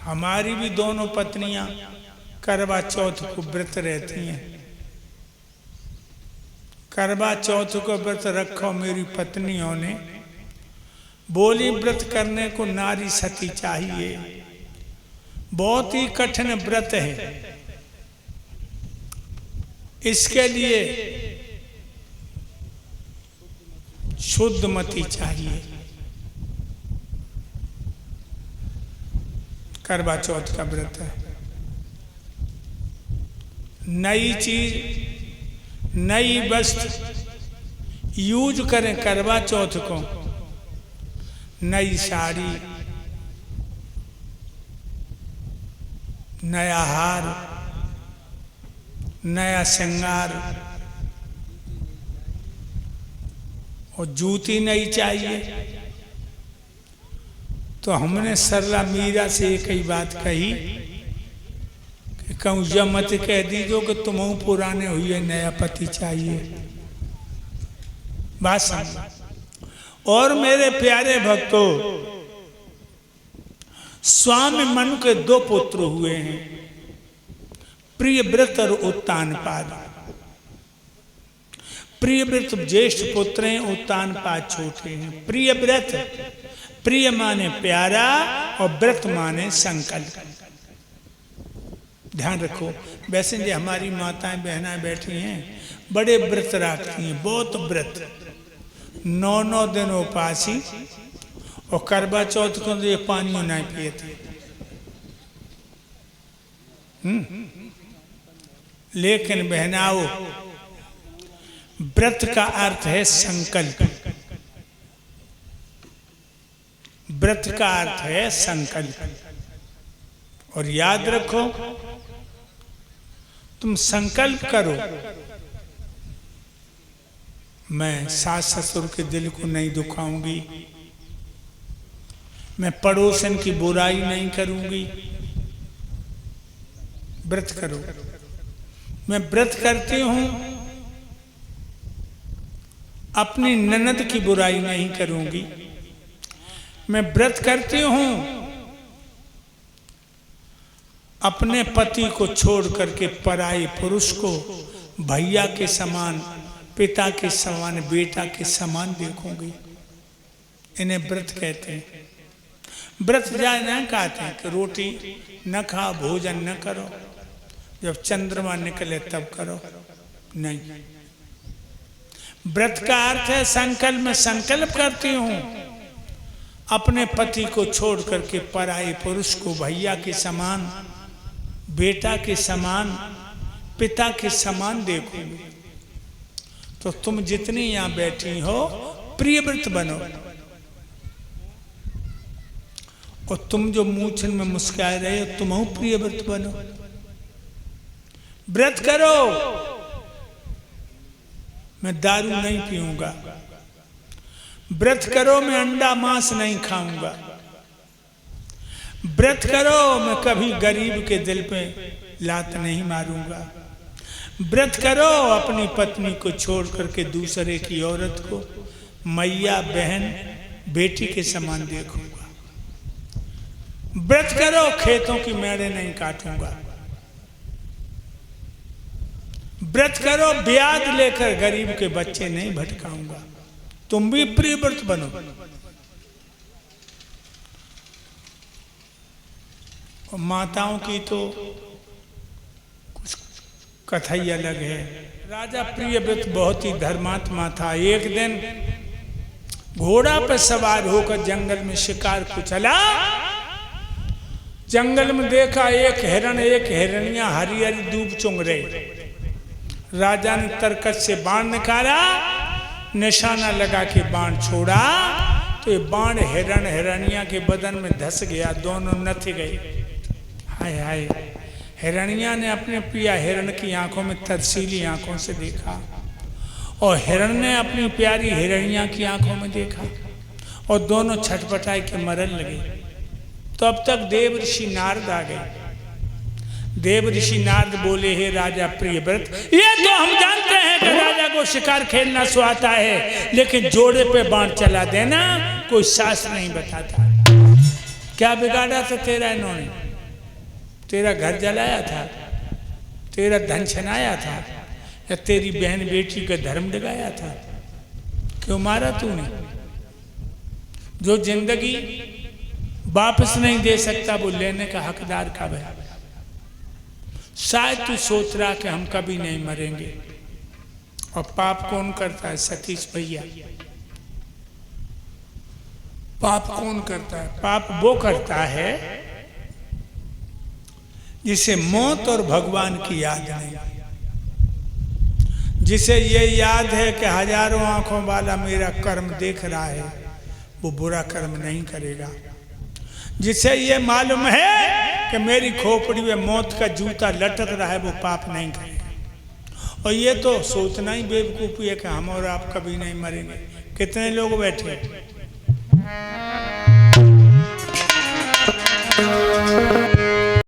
हमारी भी दोनों पत्नियां करवा चौथ को व्रत रहती हैं। करवा चौथ को व्रत रखो मेरी पत्नियों ने, बोली व्रत करने को नारी सती चाहिए, बहुत ही कठिन व्रत है। इसके लिए शुद्धमती चाहिए। करवा चौथ का व्रत है, नई चीज नई वस्त्र यूज करें। करवा चौथ को नई साड़ी, नया हार, नया श्रृंगार और जूती नई चाहिए। तो हमने सरला मीरा से एक ही बात कही कि कहूँ यह मत कह दीजो कि तुम पुराने हुए, नया पति चाहिए। बात समझ। और मेरे प्यारे भक्तों, स्वामी मनु के दो पुत्र हुए हैं, प्रियव्रत और उत्तानपाद। प्रियव्रत ज्येष्ठ पुत्र हैं, उत्तानपाद छोटे हैं। प्रियव्रत, प्रिय माने प्यारा और व्रत माने संकल्प। ध्यान रखो। वैसे जो हमारी माताएं बहनाएं बैठी हैं बड़े व्रत रखती हैं, बहुत व्रत, 9 दिन उपासी, और करवा चौथ को ये पानी नहीं पिए। लेकिन बहनाओ, व्रत का अर्थ है संकल्प। व्रत का अर्थ है संकल्प। और याद रखो, तुम संकल्प करो, मैं सास ससुर के दिल को नहीं दुखाऊंगी, मैं पड़ोसन की बुराई नहीं करूंगी। व्रत करो। मैं व्रत करती हूं, अपनी ननद की बुराई नहीं करूंगी। मैं व्रत करती हूं, अपने पति को छोड़ करके पराये पुरुष को भैया के समान, पिता के समान, बेटा के समान देखूंगी। इन्हें व्रत कहते हैं। व्रत जाए न कहते हैं कि रोटी न खाओ, भोजन न करो, जब चंद्रमा निकले तब करो। नहीं, व्रत का अर्थ है संकल्प। में संकल्प करती हूं अपने पति को छोड़ करके पराये पुरुष को भैया के समान, बेटा के समान, पिता के समान देखूंगी। तो तुम जितनी यहां बैठी हो प्रियव्रत बनो। और तुम जो मूछन में मुस्कुरा रहे हो तुम प्रियव्रत बनो। व्रत करो। मैं दारू नहीं पीऊंगा। व्रत करो, मैं अंडा मांस नहीं खाऊंगा। व्रत करो, मैं कभी गरीब के दिल पे लात नहीं मारूंगा। व्रत करो, अपनी पत्नी को छोड़ करके दूसरे की औरत को मैया, बहन, बेटी के समान देखूंगा। व्रत करो, खेतों की मेड़े नहीं काटूंगा। व्रत करो, ब्याज लेकर गरीब के बच्चे नहीं भटकाऊंगा। तुम भी प्रियव्रत बनो। और माताओं की तो कुछ कथा ही अलग है। राजा प्रियव्रत बहुत ही धर्मात्मा था। एक दिन घोड़ा पर सवार होकर जंगल में शिकार को चला। जंगल में देखा एक हिरण, एक हिरनिया हरी हरी दूब चुंग रहे। राजा ने तरकश से बाण निकाला, निशाना लगा के बाण छोड़ा तो ये बाण हिरण हिरनिया के बदन में धस गया, दोनों नथ गए। हाय हाय। हिरनिया ने अपने प्रिया हिरण की आंखों में तरसीली आंखों से देखा और हिरण ने अपनी प्यारी हिरनिया की आंखों में देखा और दोनों छटपटाए के मरन लगे। तो अब तक देव ऋषि नारद आ गए। देव ऋषि नारद बोले, हे राजा प्रियव्रत, ये तो हम जानते हैं कि राजा को शिकार खेलना सुहाता है, लेकिन जोड़े पे बाण चला देना कोई शास्त्र नहीं बताता। क्या बिगाड़ा था तेरा इन्होंने? तेरा घर जलाया था, तेरा धन छनाया था, या तेरी बहन बेटी का धर्म डगाया था? क्यों मारा तूने? जो जिंदगी वापस नहीं दे सकता वो लेने का हकदार कब है? शायद तू सोच रहा कि हम कभी नहीं मरेंगे। और पाप कौन करता है सतीश भैया? पाप कौन करता है? पाप वो करता है जिसे मौत और भगवान की याद नहीं, जिसे ये याद है कि हजारों आंखों वाला मेरा कर्म देख रहा है, वो बुरा कर्म नहीं करेगा। जिसे ये मालूम है कि मेरी खोपड़ी में मौत का जूता लटक रहा है, वो पाप नहीं करेगा। और ये तो सोचना ही बेवकूफ़ी है कि हम और आप कभी नहीं मरेंगे। कितने लोग बैठे